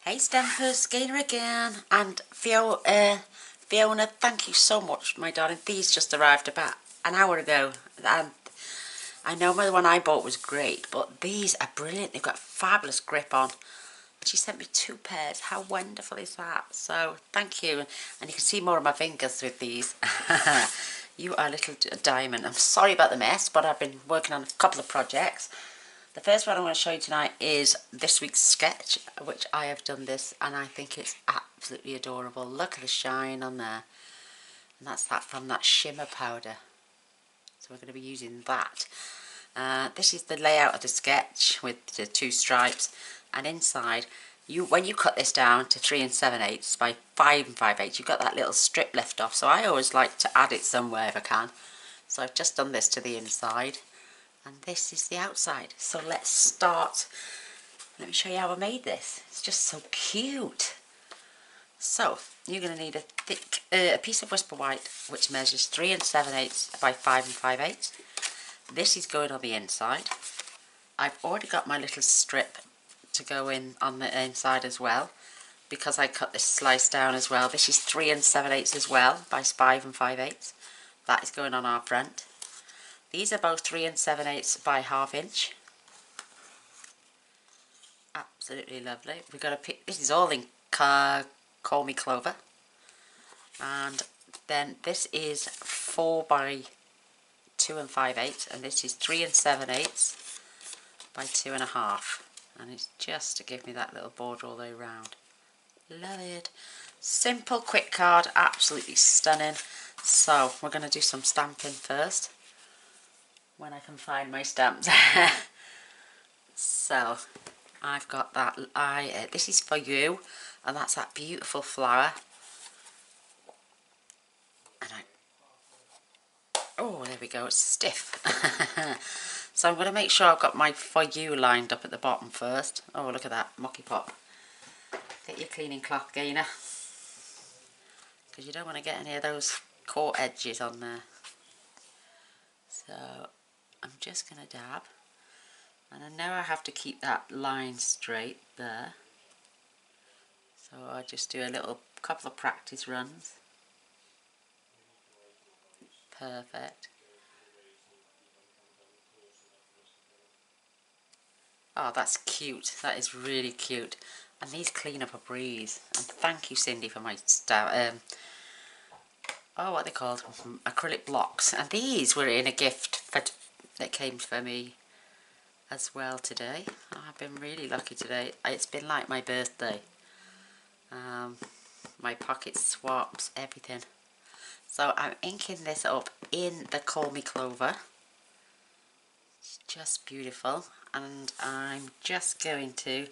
Hey Stampers, Gainer again, and Fiona, thank you so much, my darling. These just arrived about an hour ago, and I know the one I bought was great, but these are brilliant. They've got fabulous grip on. She sent me 2 pairs. How wonderful is that? So thank you, and you can see more of my fingers with these. You are a little diamond. I'm sorry about the mess, but I've been working on a couple of projects. The first one I want to show you tonight is this week's sketch, which I have done this, and I think it's absolutely adorable. Look at the shine on there. And that's that from that shimmer powder. So we're going to be using that. This is the layout of the sketch with the 2 stripes, and inside, when you cut this down to 3 7/8 by 5 5/8, you've got that little strip left off. So I always like to add it somewhere if I can. So I've just done this to the inside. And this is the outside. So let's start. Let me show you how I made this. It's just so cute. So you're going to need a piece of Whisper White, which measures 3 7/8 by 5 5/8. This is going on the inside. I've already got my little strip to go in on the inside as well, because I cut this slice down as well. This is 3 7/8 as well by 5 5/8. That is going on our front. These are both 3 7/8 by 1/2 inch. Absolutely lovely. We've got to pick. This is all in Call Me Clover. And then this is 4 by 2 5/8, and this is 3 7/8 by 2 1/2. And it's just to give me that little border all the way around. Love it. Simple, quick card, absolutely stunning. So we're going to do some stamping first, when I can find my stamps. So I've got that. This is for you, and that's that beautiful flower. And oh, there we go. It's stiff. So I'm going to make sure I've got my for you lined up at the bottom first. Oh, look at that mucky pop. Get your cleaning cloth, Gainer, because you don't want to get any of those caught edges on there. So I'm just going to dab, and I know I have to keep that line straight there, so I just do a couple of practice runs. Perfect. Oh, that's cute. That is really cute. And these clean up a breeze. And thank you, Cindy, for my oh, what are they called? Acrylic blocks. And these were in a gift that came for me as well today. Oh, I've been really lucky today. It's been like my birthday. My pocket swaps, everything. So I'm inking this up in the Call Me Clover. It's just beautiful. And I'm just going to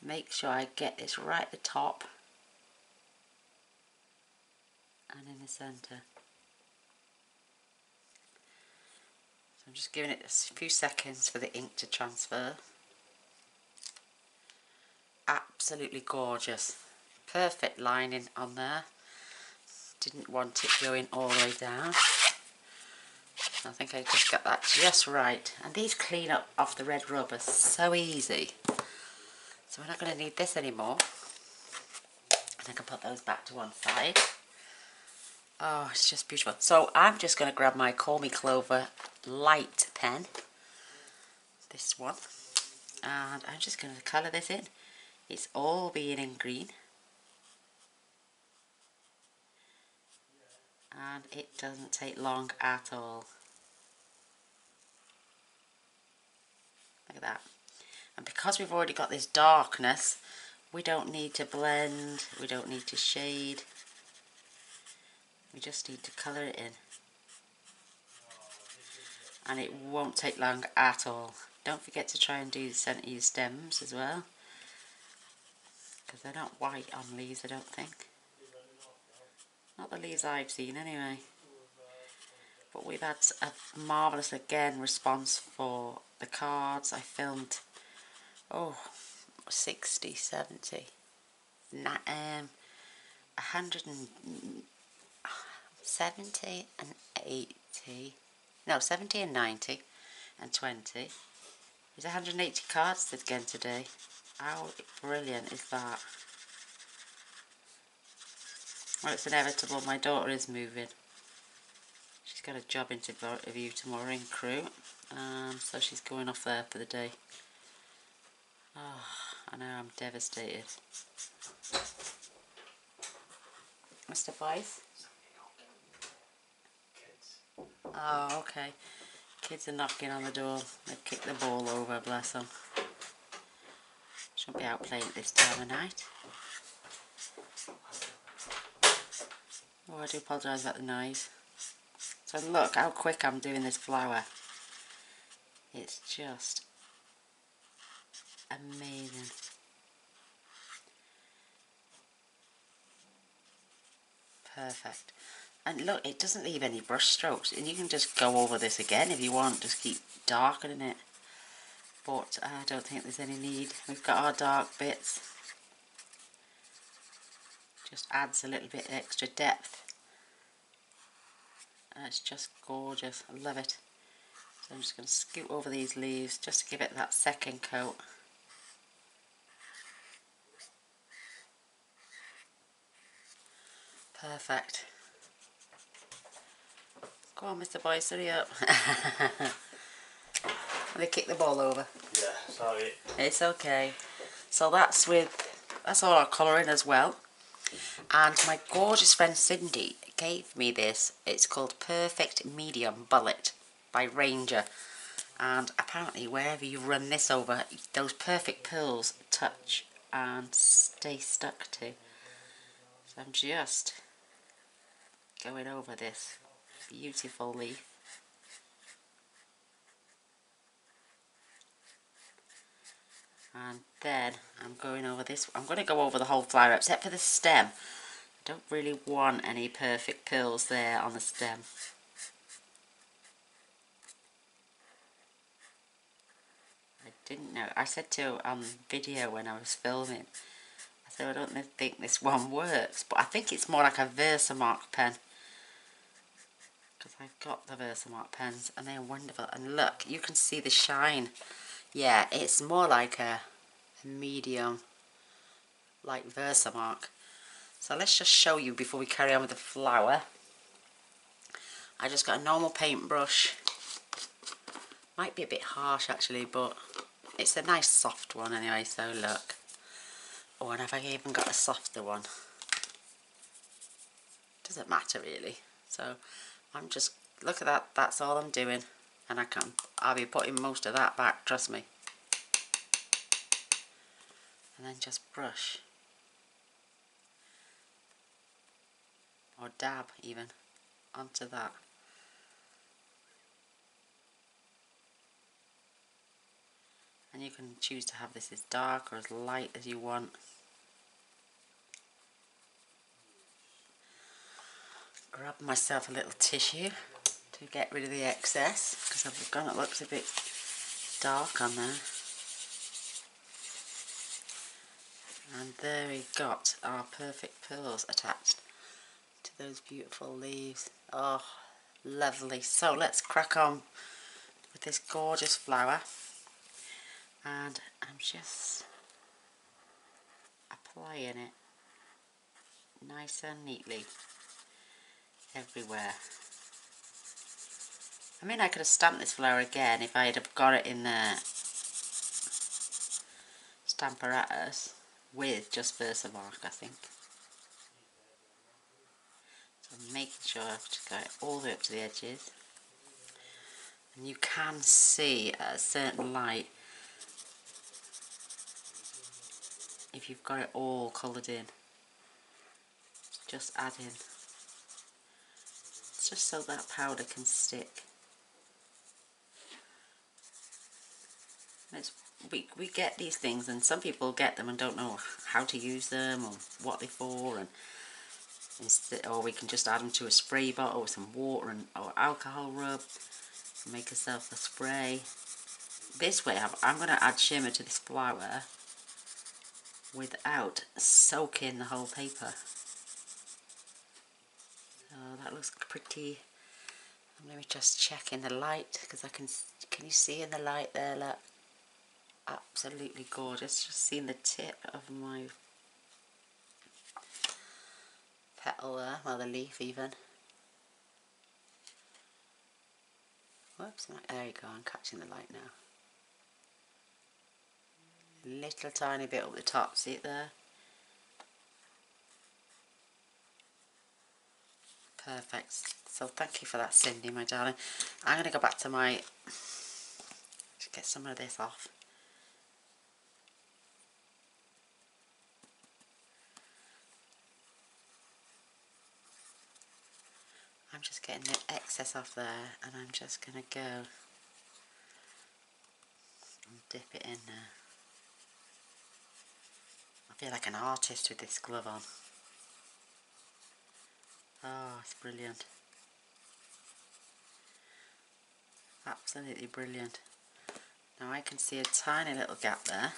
make sure I get this right at the top and in the centre. So I'm just giving it a few seconds for the ink to transfer. Absolutely gorgeous. Perfect lining on there. Didn't want it going all the way down. I think I just got that just right. And these clean up off the red rubber so easy. So we're not going to need this anymore. And I can put those back to one side. Oh, it's just beautiful. So I'm just going to grab my Call Me Clover light pen. This one. And I'm just going to colour this in. It's all being in green. And it doesn't take long at all. Look at that. And because we've already got this darkness, we don't need to blend, we don't need to shade. We just need to colour it in. And it won't take long at all. Don't forget to try and do the centre of your stems as well, because they're not white on leaves, I don't think. Not the leaves I've seen anyway. But we've had a marvellous, again, response for the cards. I filmed, 60, 70, 170 and 80, no, 70 and 90 and 20. There's 180 cards again today. How brilliant is that? Well, it's inevitable. My daughter is moving. She's got a job interview tomorrow in Crewe, so she's going off there for the day. Oh, I know, I'm devastated. Mr. Boyce? Oh, okay. Kids are knocking on the door. They've kicked the ball over, bless them. Shouldn't be out playing at this time of night. Oh, I do apologise about the noise. So look how quick I'm doing this flower. It's just amazing. Perfect. And look, it doesn't leave any brush strokes, and you can just go over this again if you want, just keep darkening it. But I don't think there's any need. We've got our dark bits. Just adds a little bit extra depth. And it's just gorgeous. I love it. So I'm just going to scoot over these leaves just to give it that second coat. Perfect. Go on, Mr. Boyce, hurry up. They kicked the ball over. Yeah, sorry. It's okay. So that's all our colouring as well. And my gorgeous friend Cindy gave me this. It's called Perfect Medium Bullet by Ranger. And apparently wherever you run this over, those perfect pearls touch and stay stuck to. So I'm just going over this beautiful leaf. And then I'm going over this. I'm going to go over the whole flower except for the stem. I don't really want any perfect pearls there on the stem. I didn't know. I said to video when I was filming, I said I don't think this one works, but I think it's more like a Versamark pen. Because I've got the Versamark pens and they're wonderful. And look, you can see the shine. Yeah, it's more like a medium, like Versamark. So let's just show you before we carry on with the flower. I just got a normal paintbrush. Might be a bit harsh actually, but it's a nice soft one anyway, so look. Oh, and have I even got a softer one? Doesn't matter really. So I'm just, look at that, that's all I'm doing. And I'll be putting most of that back, trust me. And then just brush. Or dab even onto that. And you can choose to have this as dark or as light as you want. Grab myself a little tissue to get rid of the excess, because I've gone, it looks a bit dark on there. And there we got our perfect pearls attached to those beautiful leaves. Oh, lovely. So let's crack on with this gorgeous flower. And I'm just applying it nice and neatly everywhere. I mean, I could have stamped this flower again if I had have got it in the Stamparatus with just Versamark, I think. So I'm making sure I've just got it all the way up to the edges. And you can see at a certain light if you've got it all coloured in. Just add in. It's just so that powder can stick. We get these things, and some people get them and don't know how to use them or what they're for, and or we can just add them to a spray bottle with some water or alcohol rub and make yourself a spray. This way I'm going to add shimmer to this flower without soaking the whole paper. So that looks pretty. Let me just check in the light, because can you see in the light there, look? absolutely gorgeous. Just seeing the tip of my petal there, well the leaf even. Whoops, there you go, I'm catching the light now. Little tiny bit up the top, see it there? Perfect. So thank you for that, Cindy, my darling. I'm going to go back to my, just get some of this off. I'm just getting the excess off there, and I'm just going to go and dip it in there. I feel like an artist with this glove on. Oh, it's brilliant. Absolutely brilliant. Now I can see a tiny little gap there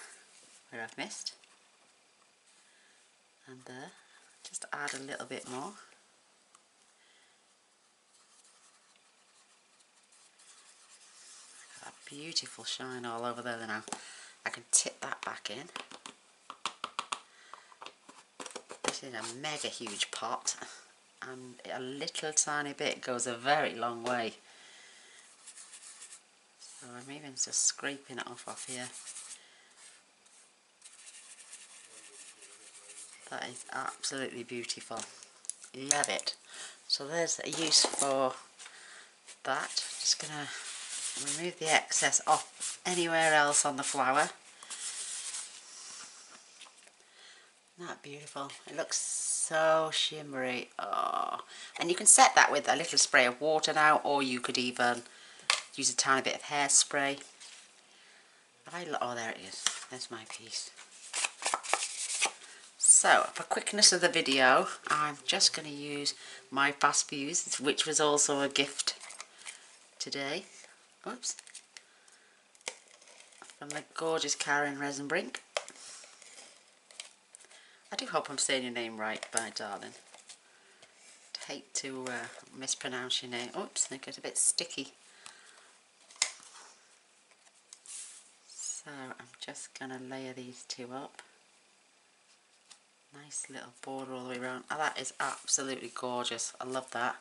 where I've missed. And there. Just add a little bit more. That beautiful shine all over there now. I can tip that back in. This is a mega huge pot, and a little tiny bit goes a very long way. So I'm even just scraping it off here. That is absolutely beautiful. Love it. So there's a use for that. Just gonna remove the excess off anywhere else on the flower. Isn't that beautiful? It looks so shimmery. Oh, and you can set that with a little spray of water now, or you could even use a tiny bit of hairspray. Oh, there it is. There's my piece. So, for quickness of the video, I'm just going to use my Fast Fuse, which was also a gift today. Oops. From the gorgeous Karen Resenbrink. I do hope I'm saying your name right, my darling. I'd hate to mispronounce your name. Oops, it gets a bit sticky. So, I'm just going to layer these two up. Nice little border all the way around. Oh, that is absolutely gorgeous. I love that.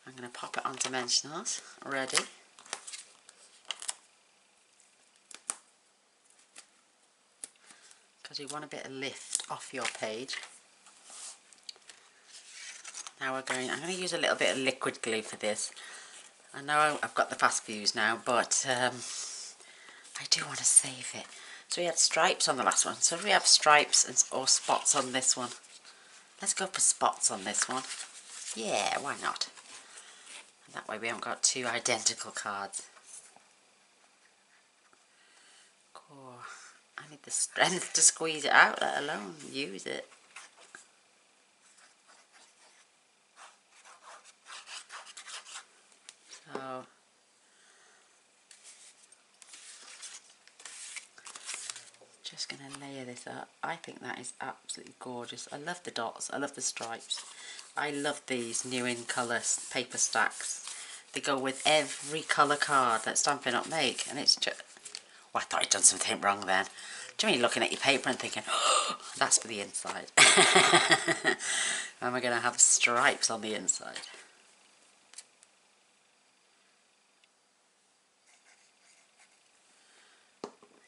I'm going to pop it on dimensionals. Ready. Because you want a bit of lift off your page. Now I'm going to use a little bit of liquid glue for this. I know I've got the Fast Fuse now, but I do want to save it. So we had stripes on the last one. So if we have stripes or spots on this one. Let's go for spots on this one. Yeah, why not? And that way we haven't got two identical cards. Oh, I need the strength to squeeze it out, let alone use it. So, just going to layer this up. I think that is absolutely gorgeous. I love the dots, I love the stripes. I love these new in colour paper stacks. They go with every colour card that Stampin' Up make, and it's just... Well, I thought I'd done something wrong then. Do you mean looking at your paper and thinking, oh, that's for the inside. And we're going to have stripes on the inside.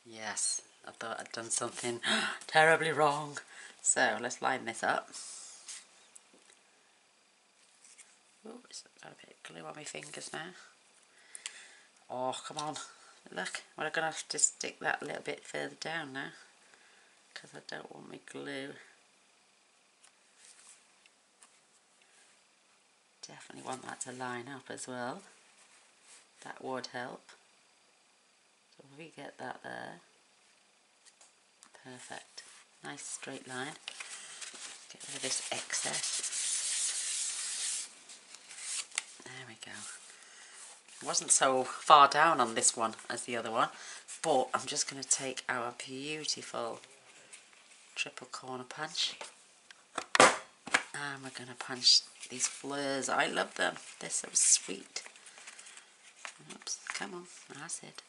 Yes, I thought I'd done something terribly wrong. So let's line this up. Oh, it's got a bit of glue on my fingers now. Oh, come on. Look, we're going to have to stick that a little bit further down now. Because I don't want my glue. Definitely want that to line up as well. That would help. So if we get that there. Perfect. Nice straight line. Get rid of this excess. There we go. It wasn't so far down on this one as the other one, but I'm just going to take our beautiful triple corner punch, and we're going to punch these fleurs. I love them. They're so sweet. Oops, come on, that's it.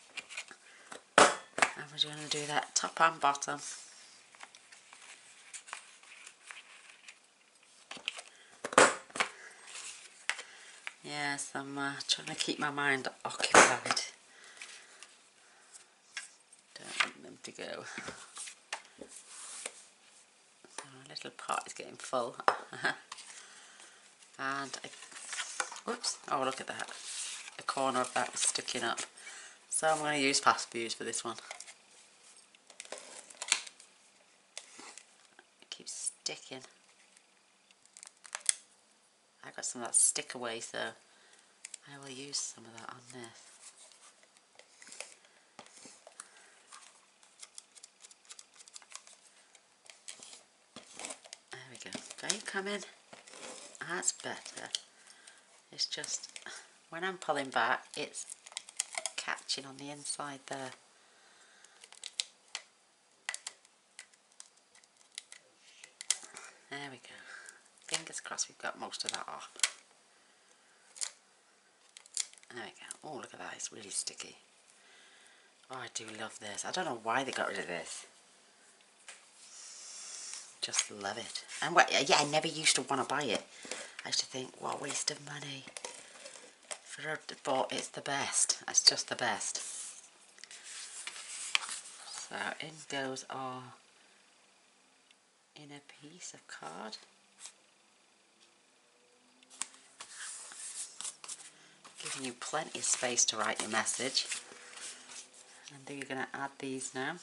And we're going to do that top and bottom. Yes, I'm trying to keep my mind occupied. Don't want them to go. So my little pot is getting full. And whoops, oh look at that. The corner of that was sticking up. So I'm going to use fast fuse for this one. It keeps sticking. I got some of that stick away, so I will use some of that on this. There we go. There you come in. That's better. It's just when I'm pulling back, it's catching on the inside there. There we go. Fingers crossed we've got most of that off. There we go. Oh, look at that. It's really sticky. Oh, I do love this. I don't know why they got rid of this. Just love it. And yeah, I never used to want to buy it. I used to think, what a waste of money. But it's the best. It's just the best. So in goes our inner piece of card. Giving you plenty of space to write your message. And then you're going to add these now.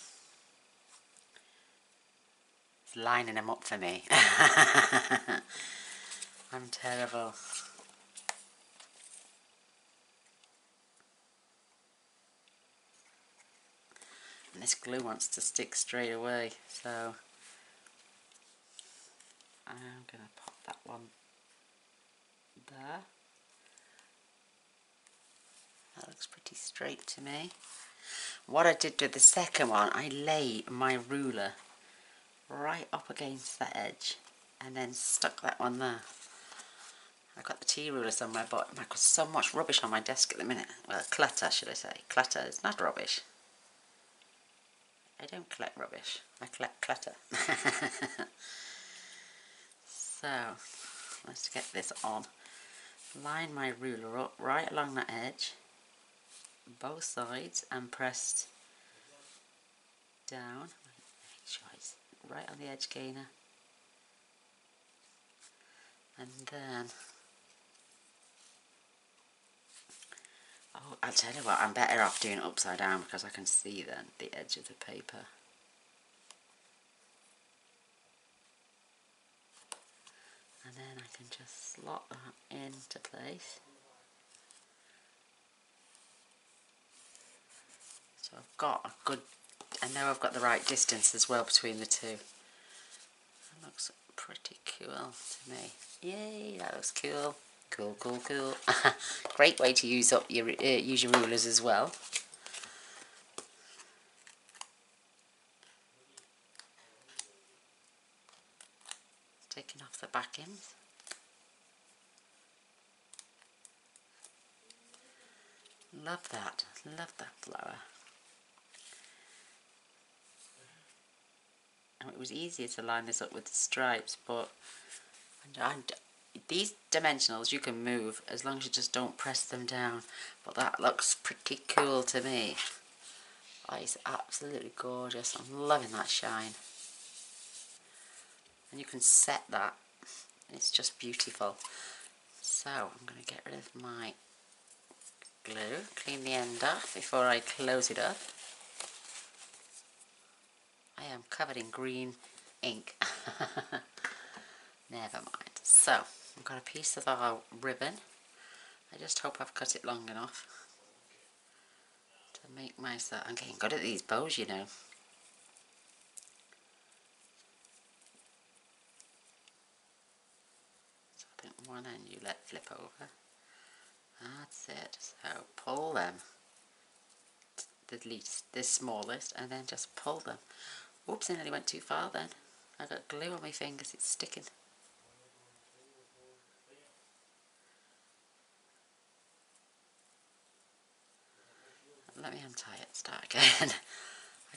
It's lining them up for me. I'm terrible. And this glue wants to stick straight away, so I'm going to pop that one there. That looks pretty straight to me. What I did with the second one, I laid my ruler right up against that edge and then stuck that one there. I've got the tea ruler somewhere, but I've got so much rubbish on my desk at the minute. Well, clutter, should I say. Clutter is not rubbish. I don't collect rubbish. I collect clutter. So, let's get this on. Line my ruler up right along that edge, both sides, and pressed down. Make sure it's right on the edge gainer. And then, oh, I'll tell you what, I'm better off doing it upside down because I can see then the edge of the paper. And then I can just slot that into place. So I've got a good, I know I've got the right distance as well between the two. That looks pretty cool to me. Yay, that looks cool. Cool, cool, cool. Great way to use up your rulers as well. Taking off the back ends. Love that flower. And it was easier to line this up with the stripes, but these dimensionals you can move as long as you just don't press them down. But that looks pretty cool to me. Oh, it's absolutely gorgeous. I'm loving that shine. And you can set that. It's just beautiful. So I'm going to get rid of my glue, clean the end off before I close it up. I am covered in green ink. Never mind. So I've got a piece of our ribbon. I just hope I've cut it long enough to make myself. I'm getting good at these bows, you know. So I think one end you let flip over. That's it. So pull them, the smallest, and then just pull them. Oops, I nearly went too far then. I got glue on my fingers, it's sticking. Let me untie it, start again.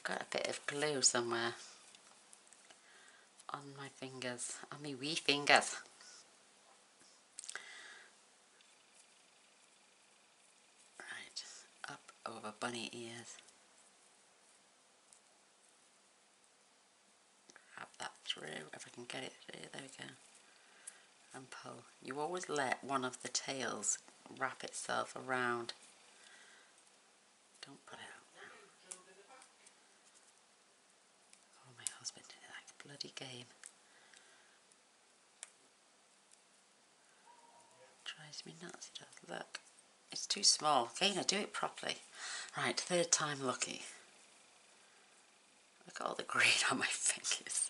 got a bit of glue somewhere on my fingers, on my wee fingers. Right, up over bunny ears. Grab that through, if I can get it through, there we go. And pull. You always let one of the tails wrap itself around. Don't put it out now. Oh, my husband did that bloody game. Drives me nuts, he does. Look, it's too small. Gainer, do it properly. Right, third time lucky. Look at all the green on my fingers.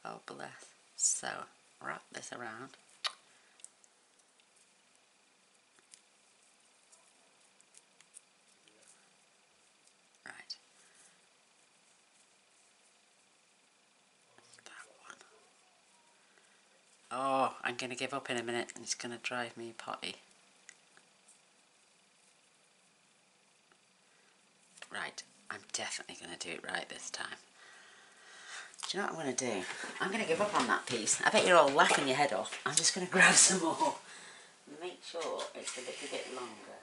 Oh, bless. So, wrap this around. Right. That one. Oh, I'm going to give up in a minute and it's going to drive me potty. Right, I'm definitely going to do it right this time. Do you know what I'm going to do? I'm going to give up on that piece. I bet you're all laughing your head off. I'm just going to grab some more. Make sure it's a little bit longer.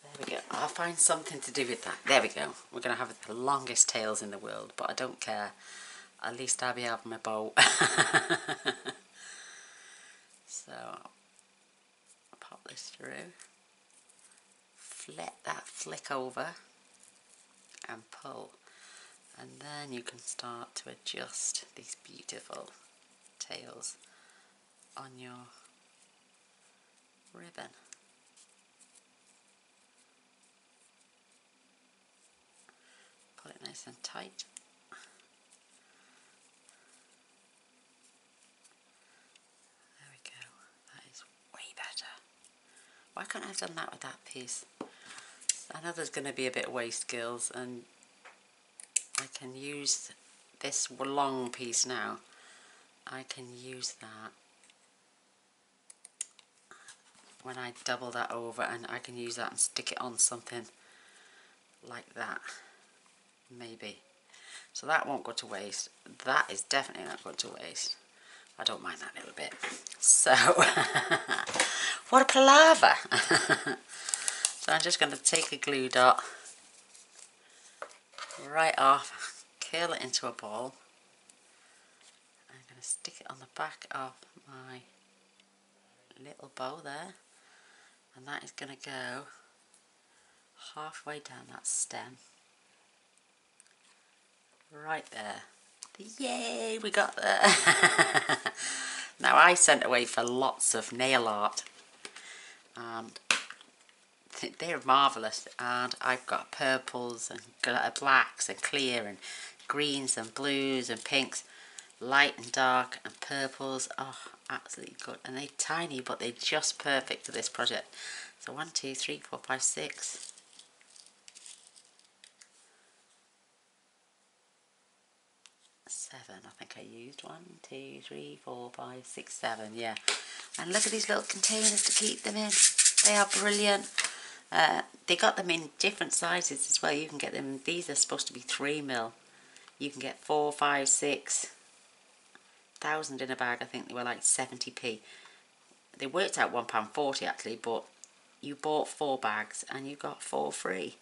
There we go. I'll find something to do with that. There we go. We're going to have the longest tails in the world, but I don't care. At least I'll be having my bow. So, I'll pop this through. Let that flick over and pull. And then you can start to adjust these beautiful tails on your ribbon. Pull it nice and tight. There we go. That is way better. Why can't I have done that with that piece? I know there's going to be a bit of waste, girls, and I can use this long piece now. I can use that when I double that over, and I can use that and stick it on something like that, maybe. So that won't go to waste. That is definitely not going to waste. I don't mind that little bit. So, what a palaver. So I'm just going to take a glue dot right off, curl it into a ball. I'm going to stick it on the back of my little bow there, and that is going to go halfway down that stem, right there. Yay, we got there. Now I sent away for lots of nail art, and they're marvellous, and I've got purples and blacks and clear and greens and blues and pinks, light and dark and purples. Oh, absolutely good. And they're tiny, but they're just perfect for this project. So 1, 2, 3, 4, 5, 6. 7, I think I used 1, 2, 3, 4, 5, 6, 7, yeah. And look at these little containers to keep them in. They are brilliant. They got them in different sizes as well. You can get them, these are supposed to be 3mm. You can get 4, 5, 6,000 in a bag. I think they were like 70p. They worked out £1.40 actually, but you bought 4 bags and you got 4 free.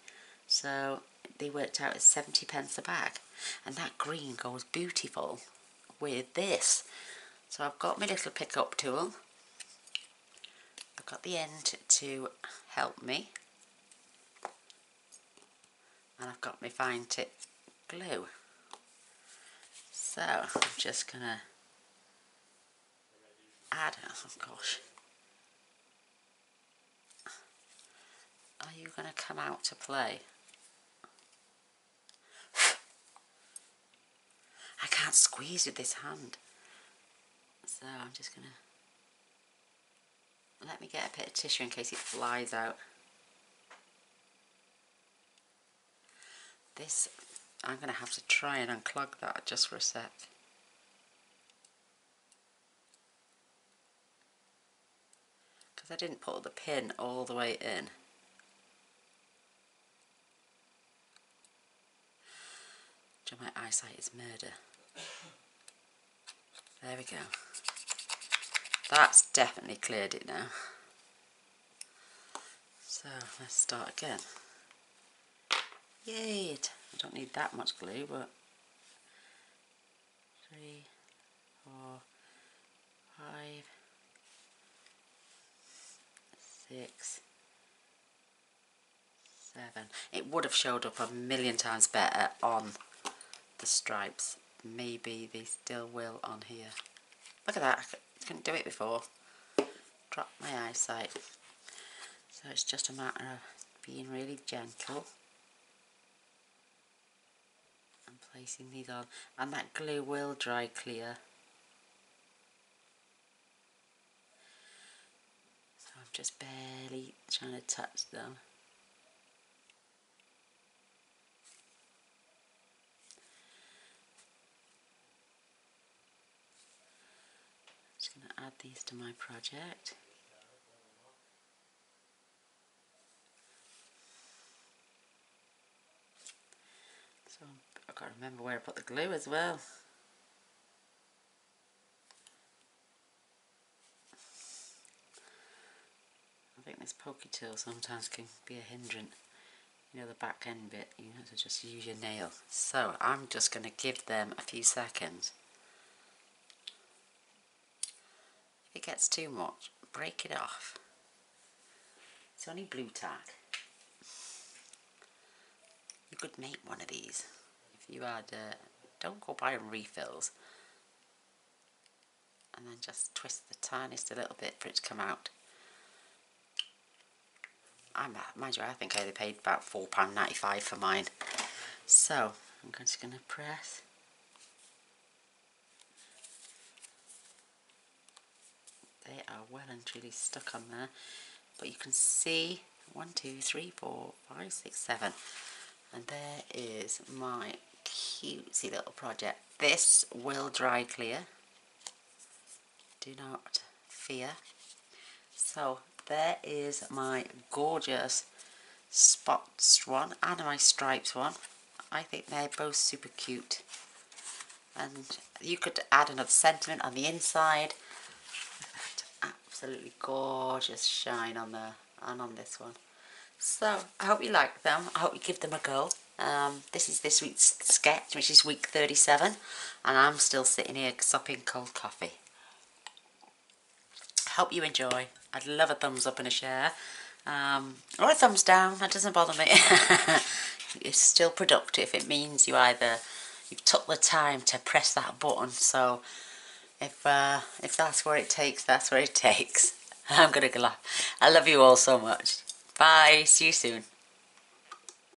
So they worked out at 70 pence a bag. And that green goes beautiful with this. So I've got my little pick-up tool. I've got the end to help me. And I've got my fine tip glue. So I'm just going to add, oh gosh. Are you going to come out to play? I can't squeeze with this hand. So I'm just going to let me get a bit of tissue in case it flies out. This, I'm going to have to try and unclog that just for a sec. Because I didn't put the pin all the way in. My eyesight is murder. There we go. That's definitely cleared it now. So let's start again. Yay! I don't need that much glue, but 3, 4, 5, 6, 7. It would have showed up a million times better on the stripes. Maybe they still will on here. Look at that, I couldn't do it before. Drop my eyesight. So it's just a matter of being really gentle and placing these on. And that glue will dry clear. So I'm just barely trying to touch them. Just going to add these to my project. So I've got to remember where I put the glue as well. I think this pokey tool sometimes can be a hindrance. You know, the back end bit, you have to just use your nail. So I'm just going to give them a few seconds. If it gets too much, break it off. It's only blue tack. You could make one of these. If you had, don't go buying refills. And then just twist the tiniest a little bit for it to come out. Mind you, I think I only paid about £4.95 for mine. So, I'm just going to press. They are well and truly stuck on there. But you can see 1, 2, 3, 4, 5, 6, 7. And there is my cutesy little project. This will dry clear. Do not fear. So there is my gorgeous spots one and my stripes one. I think they're both super cute. And you could add another sentiment on the inside. Absolutely gorgeous shine on there and on this one. So I hope you like them. I hope you give them a go. This is this week's sketch, which is week 37, and I'm still sitting here supping cold coffee. Hope you enjoy. I'd love a thumbs up and a share, or a thumbs down. That doesn't bother me. It's still productive. It means you've took the time to press that button. So if that's where it takes, that's where it takes. I'm gonna laugh. I love you all so much. Bye. See you soon.